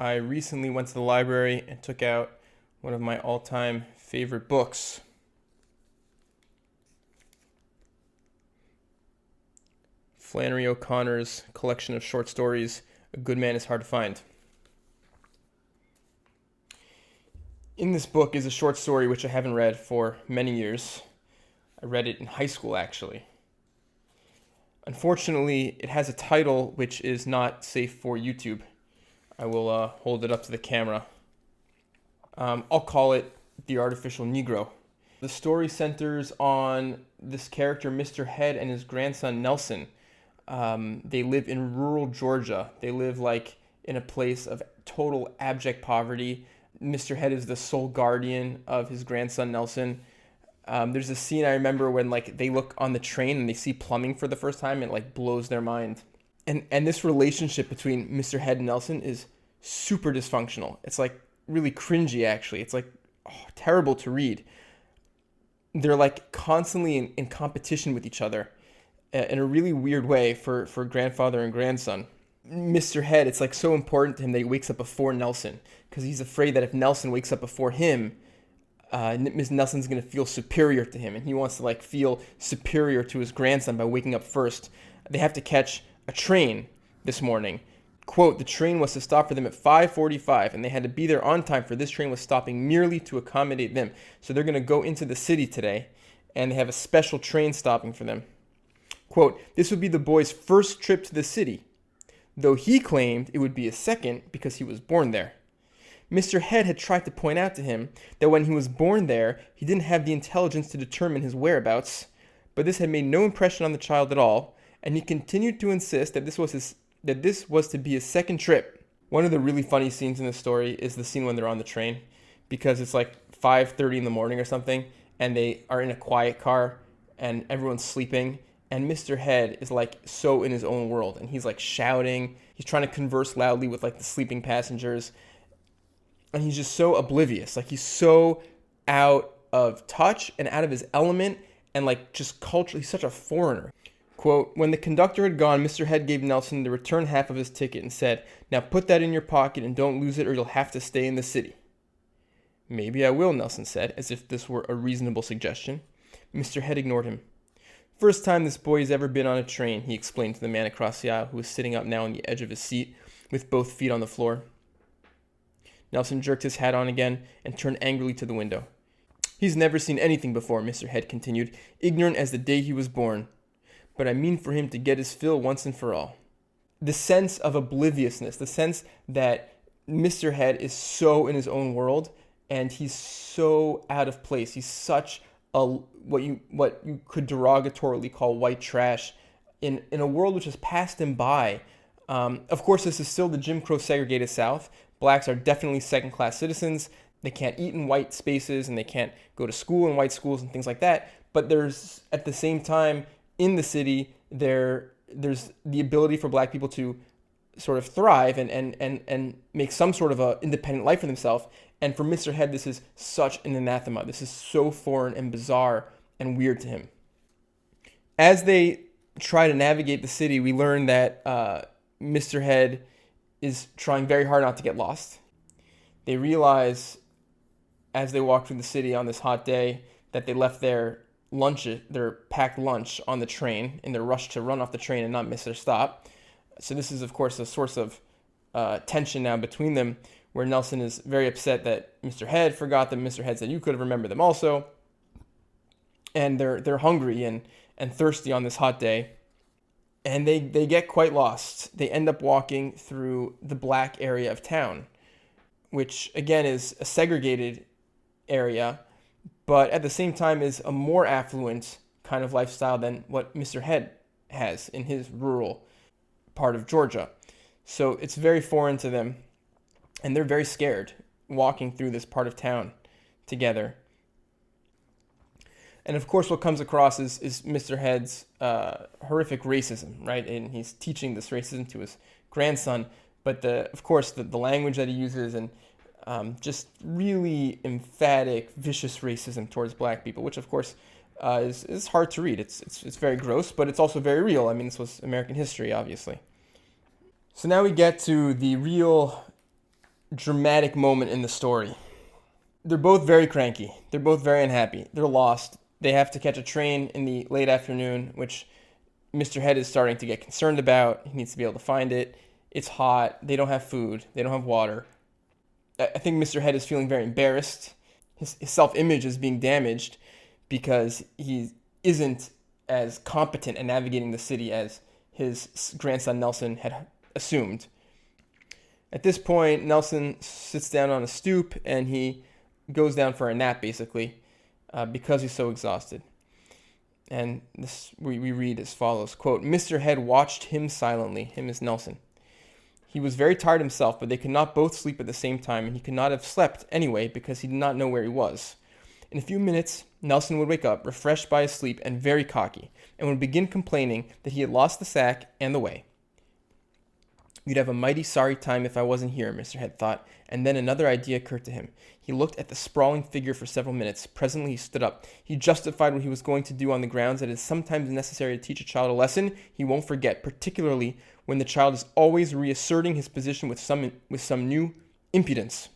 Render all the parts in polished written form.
I recently went to the library and took out one of my all-time favorite books. Flannery O'Connor's collection of short stories, A Good Man is Hard to Find. In this book is a short story which I haven't read for many years. I read it in high school, actually. Unfortunately, it has a title which is not safe for YouTube. I will hold it up to the camera. I'll call it The Artificial Negro. The story centers on this character, Mr. Head, and his grandson, Nelson. They live in rural Georgia. They live in a place of total abject poverty. Mr. Head is the sole guardian of his grandson, Nelson. There's a scene I remember when they look on the train and they see plumbing for the first time, and it blows their mind. And this relationship between Mr. Head and Nelson is super dysfunctional. It's really cringy, actually. It's terrible to read. They're constantly in competition with each other in a really weird way for grandfather and grandson. Mr. Head, it's so important to him that he wakes up before Nelson, because he's afraid that if Nelson wakes up before him, Miss Nelson's going to feel superior to him, and he wants to feel superior to his grandson by waking up first. They have to catch a train this morning. Quote, the train was to stop for them at 5:45, and they had to be there on time, for this train was stopping merely to accommodate them. So they're going to go into the city today, and they have a special train stopping for them. Quote, this would be the boy's first trip to the city, though he claimed it would be his second because he was born there. Mr. Head had tried to point out to him that when he was born there, he didn't have the intelligence to determine his whereabouts, but this had made no impression on the child at all, and he continued to insist that this was to be his second trip. One of the really funny scenes in this story is the scene when they're on the train, because it's 5:30 in the morning or something, and they are in a quiet car, and everyone's sleeping, and Mr. Head is so in his own world, and he's shouting, he's trying to converse loudly with the sleeping passengers, and he's just so oblivious, he's so out of touch and out of his element, and just culturally, he's such a foreigner. Quote, when the conductor had gone, Mr. Head gave Nelson the return half of his ticket and said, now put that in your pocket and don't lose it or you'll have to stay in the city. Maybe I will, Nelson said, as if this were a reasonable suggestion. Mr. Head ignored him. First time this boy has ever been on a train, he explained to the man across the aisle, who was sitting up now on the edge of his seat with both feet on the floor. Nelson jerked his hat on again and turned angrily to the window. He's never seen anything before, Mr. Head continued, ignorant as the day he was born. But I mean for him to get his fill once and for all. The sense of obliviousness, the sense that Mr. Head is so in his own world and he's so out of place. He's such a what you could derogatorily call white trash in a world which has passed him by. Of course, this is still the Jim Crow segregated South. Blacks are definitely second-class citizens. They can't eat in white spaces and they can't go to school in white schools and things like that. But there's, at the same time, in the city, there's the ability for black people to sort of thrive and make some sort of a independent life for themselves. And for Mr. Head, this is such an anathema. This is so foreign and bizarre and weird to him. As they try to navigate the city, we learn that Mr. Head is trying very hard not to get lost. They realize as they walk through the city on this hot day that they left their packed lunch on the train in their rush to run off the train and not miss their stop. So this is, of course, a source of tension now between them, where Nelson is very upset that Mr. Head forgot them. Mr. Head said, you could have remembered them also. And they're hungry and thirsty on this hot day. And they get quite lost. They end up walking through the black area of town, which, again, is a segregated area, but at the same time is a more affluent kind of lifestyle than what Mr. Head has in his rural part of Georgia. So it's very foreign to them, and they're very scared walking through this part of town together. And of course, what comes across is Mr. Head's horrific racism, right? And he's teaching this racism to his grandson. But of course, the language that he uses and just really emphatic, vicious racism towards black people, which of course is hard to read. It's very gross, but it's also very real. I mean, this was American history, obviously. So now we get to the real dramatic moment in the story. They're both very cranky. They're both very unhappy. They're lost. They have to catch a train in the late afternoon, which Mr. Head is starting to get concerned about. He needs to be able to find it. It's hot. They don't have food. They don't have water. I think Mr. Head is feeling very embarrassed. His self-image is being damaged because he isn't as competent at navigating the city as his grandson Nelson had assumed. At this point, Nelson sits down on a stoop and he goes down for a nap, basically, because he's so exhausted. And this we read as follows, quote, Mr. Head watched him silently, him is Nelson. He was very tired himself, but they could not both sleep at the same time, and he could not have slept anyway because he did not know where he was. In a few minutes, Nelson would wake up, refreshed by his sleep and very cocky, and would begin complaining that he had lost the sack and the way. You'd have a mighty sorry time if I wasn't here, Mr. Head thought, and then another idea occurred to him. He looked at the sprawling figure for several minutes. Presently he stood up. He justified what he was going to do on the grounds that it is sometimes necessary to teach a child a lesson he won't forget, particularly when the child is always reasserting his position with some new impudence.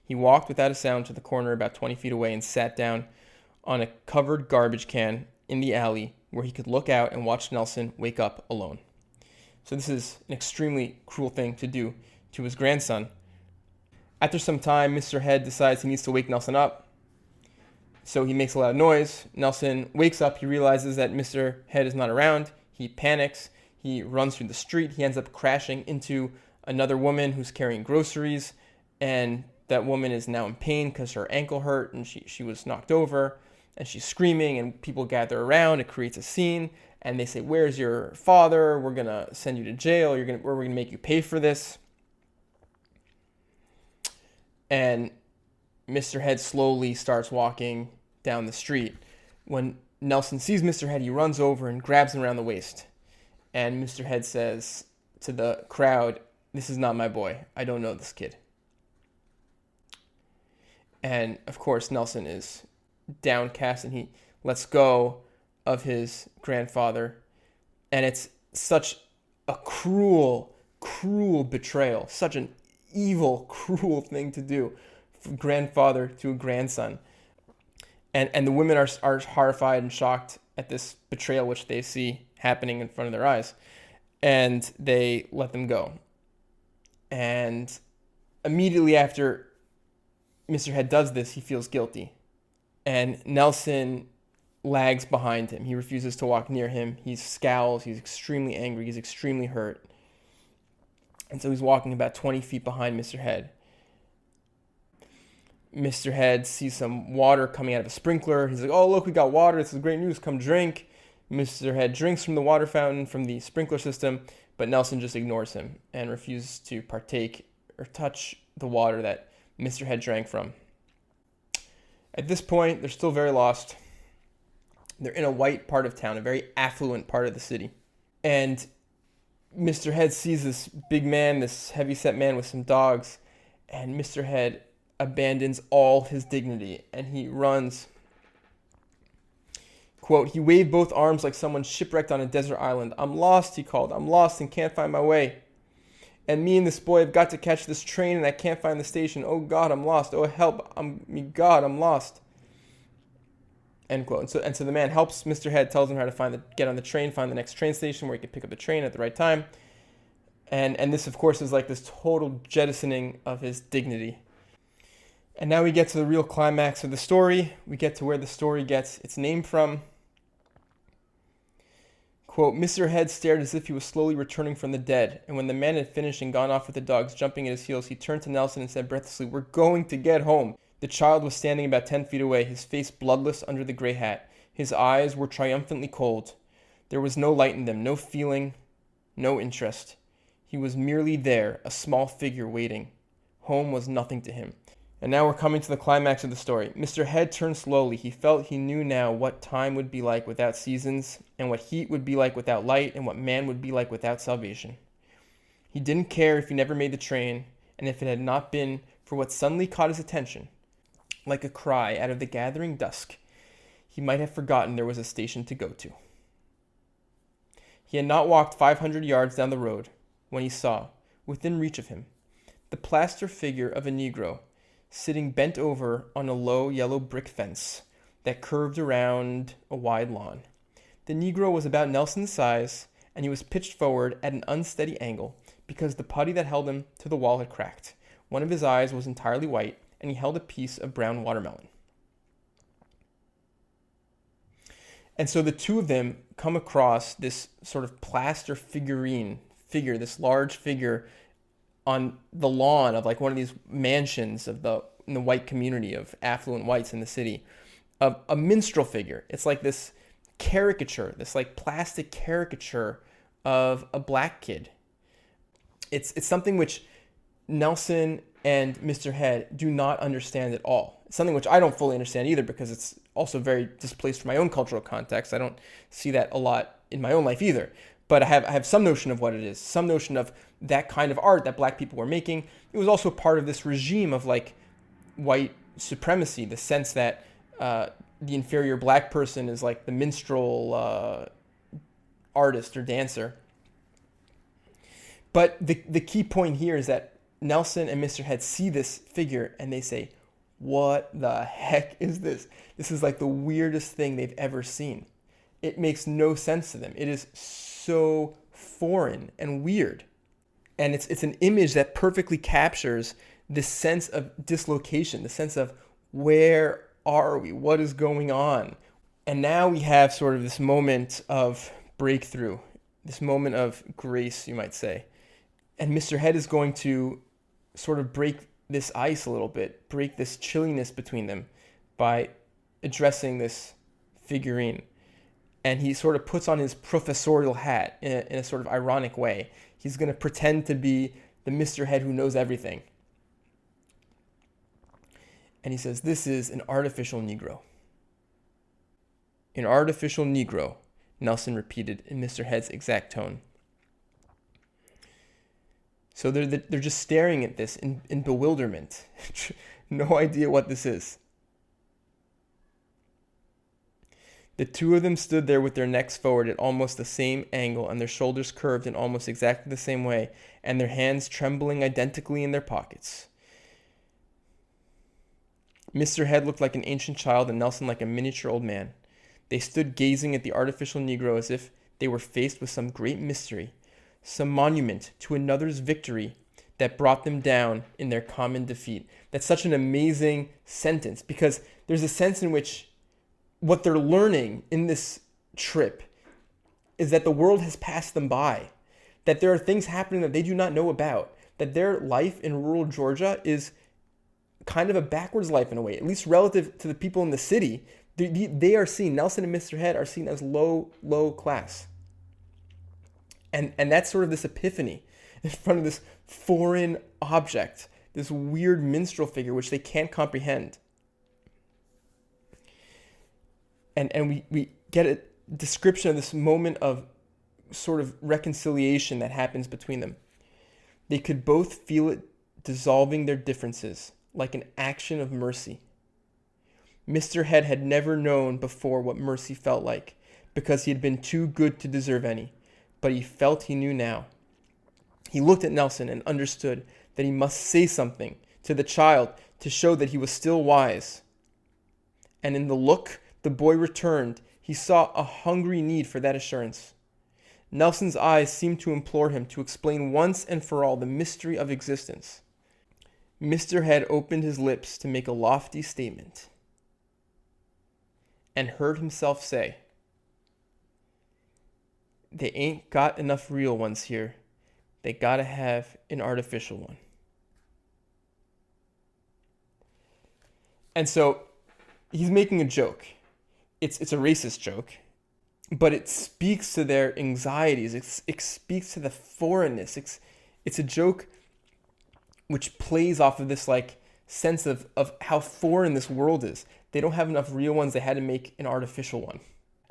He walked without a sound to the corner about 20 feet away and sat down on a covered garbage can in the alley where he could look out and watch Nelson wake up alone. So this is an extremely cruel thing to do to his grandson. After some time, Mr. Head decides he needs to wake Nelson up. So he makes a loud noise. Nelson wakes up. He realizes that Mr. Head is not around. He panics. He runs through the street. He ends up crashing into another woman who's carrying groceries. And that woman is now in pain because her ankle hurt and she was knocked over. And she's screaming and people gather around. It creates a scene. And they say, where's your father? We're going to send you to jail. We're going to make you pay for this. And Mr. Head slowly starts walking down the street. When Nelson sees Mr. Head, he runs over and grabs him around the waist. And Mr. Head says to the crowd, this is not my boy. I don't know this kid. And of course, Nelson is downcast and he lets go of his grandfather. And it's such a cruel betrayal, such an evil, cruel thing to do from grandfather to a grandson. And the women are horrified and shocked at this betrayal which they see happening in front of their eyes. And they let them go. And immediately after Mr. Head does this, he feels guilty. And Nelson lags behind him. He refuses to walk near him. He scowls. He's extremely angry. He's extremely hurt. And so he's walking about 20 feet behind Mr. Head. Mr. Head sees some water coming out of a sprinkler. He's like, oh, look, we got water. This is great news. Come drink. Mr. Head drinks from the water fountain from the sprinkler system, but Nelson just ignores him and refuses to partake or touch the water that Mr. Head drank from. At this point, they're still very lost. They're in a white part of town, a very affluent part of the city. And Mr. Head sees this big man, this heavy-set man with some dogs, and Mr. Head abandons all his dignity, and he runs. Quote, he waved both arms like someone shipwrecked on a desert island. I'm lost, he called. I'm lost and can't find my way. And me and this boy have got to catch this train, and I can't find the station. Oh, God, I'm lost. Oh, help. God, I'm lost. End quote. And so the man helps Mr. Head, tells him how to get on the train, find the next train station where he can pick up the train at the right time. And this, of course, is like this total jettisoning of his dignity. And now we get to the real climax of the story. We get to where the story gets its name from. Quote, Mr. Head stared as if he was slowly returning from the dead. And when the man had finished and gone off with the dogs jumping at his heels, he turned to Nelson and said breathlessly, we're going to get home. The child was standing about 10 feet away, his face bloodless under the gray hat. His eyes were triumphantly cold. There was no light in them, no feeling, no interest. He was merely there, a small figure waiting. Home was nothing to him. And now we're coming to the climax of the story. Mr. Head turned slowly. He felt he knew now what time would be like without seasons, and what heat would be like without light, and what man would be like without salvation. He didn't care if he never made the train, and if it had not been for what suddenly caught his attention. Like a cry out of the gathering dusk, he might have forgotten there was a station to go to. He had not walked 500 yards down the road when he saw, within reach of him, the plaster figure of a Negro sitting bent over on a low yellow brick fence that curved around a wide lawn. The Negro was about Nelson's size, and he was pitched forward at an unsteady angle because the putty that held him to the wall had cracked. One of his eyes was entirely white, and he held a piece of brown watermelon. And so the two of them come across this sort of plaster figure, this large figure on the lawn of like one of these mansions in the white community of affluent whites in the city, of a minstrel figure. It's like this caricature, this like plastic caricature of a black kid. It's something which Nelson and Mr. Head do not understand at all. It's something which I don't fully understand either, because it's also very displaced from my own cultural context. I don't see that a lot in my own life either. But I have some notion of what it is, some notion of that kind of art that black people were making. It was also part of this regime of like white supremacy, the sense that the inferior black person is like the minstrel artist or dancer. But the key point here is that Nelson and Mr. Head see this figure and they say, what the heck is this? This is like the weirdest thing they've ever seen. It makes no sense to them. It is so foreign and weird. And it's an image that perfectly captures this sense of dislocation, the sense of where are we? What is going on? And now we have sort of this moment of breakthrough, this moment of grace, you might say. And Mr. Head is going to sort of break this ice a little bit, break this chilliness between them by addressing this figurine. And he sort of puts on his professorial hat in a sort of ironic way. He's going to pretend to be the Mr. Head who knows everything. And he says, this is an artificial Negro. An artificial Negro, Nelson repeated in Mr. Head's exact tone. So they're just staring at this in bewilderment. No idea what this is. The two of them stood there with their necks forward at almost the same angle and their shoulders curved in almost exactly the same way, and their hands trembling identically in their pockets. Mr. Head looked like an ancient child and Nelson like a miniature old man. They stood gazing at the artificial Negro as if they were faced with some great mystery, some monument to another's victory that brought them down in their common defeat. That's such an amazing sentence, because there's a sense in which what they're learning in this trip is that the world has passed them by, that there are things happening that they do not know about, that their life in rural Georgia is kind of a backwards life in a way, at least relative to the people in the city. They are seen, Nelson and Mr. Head are seen as low class. And that's sort of this epiphany in front of this foreign object, this weird minstrel figure which they can't comprehend. And we get a description of this moment of sort of reconciliation that happens between them. They could both feel it dissolving their differences, like an action of mercy. Mr. Head had never known before what mercy felt like, because he had been too good to deserve any, but he felt he knew now. He looked at Nelson and understood that he must say something to the child to show that he was still wise. And in the look the boy returned, he saw a hungry need for that assurance. Nelson's eyes seemed to implore him to explain once and for all the mystery of existence. Mr. Head opened his lips to make a lofty statement and heard himself say, "They ain't got enough real ones here. They gotta have an artificial one." And so he's making a joke. It's a racist joke, but it speaks to their anxieties. It speaks to the foreignness. It's a joke which plays off of this like sense of how foreign this world is. They don't have enough real ones. They had to make an artificial one.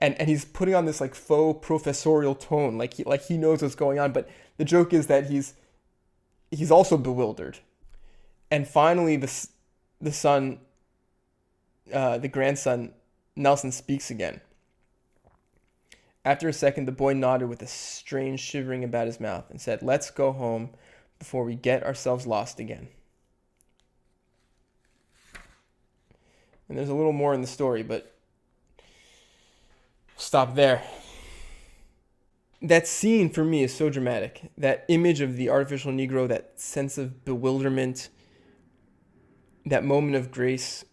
And he's putting on this like faux professorial tone, like he knows what's going on. But the joke is that he's also bewildered. And finally, the grandson, Nelson, speaks again. After a second, the boy nodded with a strange shivering about his mouth and said, "Let's go home. before we get ourselves lost again. And there's a little more in the story, but stop there. That scene for me is so dramatic. That image of the artificial Negro, that sense of bewilderment, that moment of grace.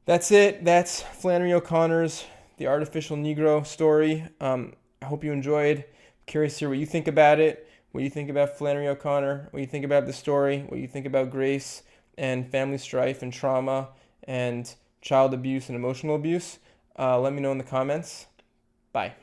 That's it. That's Flannery O'Connor's The Artificial Negro story. I hope you enjoyed. I'm curious to hear what you think about it, what you think about Flannery O'Connor, what you think about the story, what you think about grace and family strife and trauma and child abuse and emotional abuse. Let me know in the comments. Bye.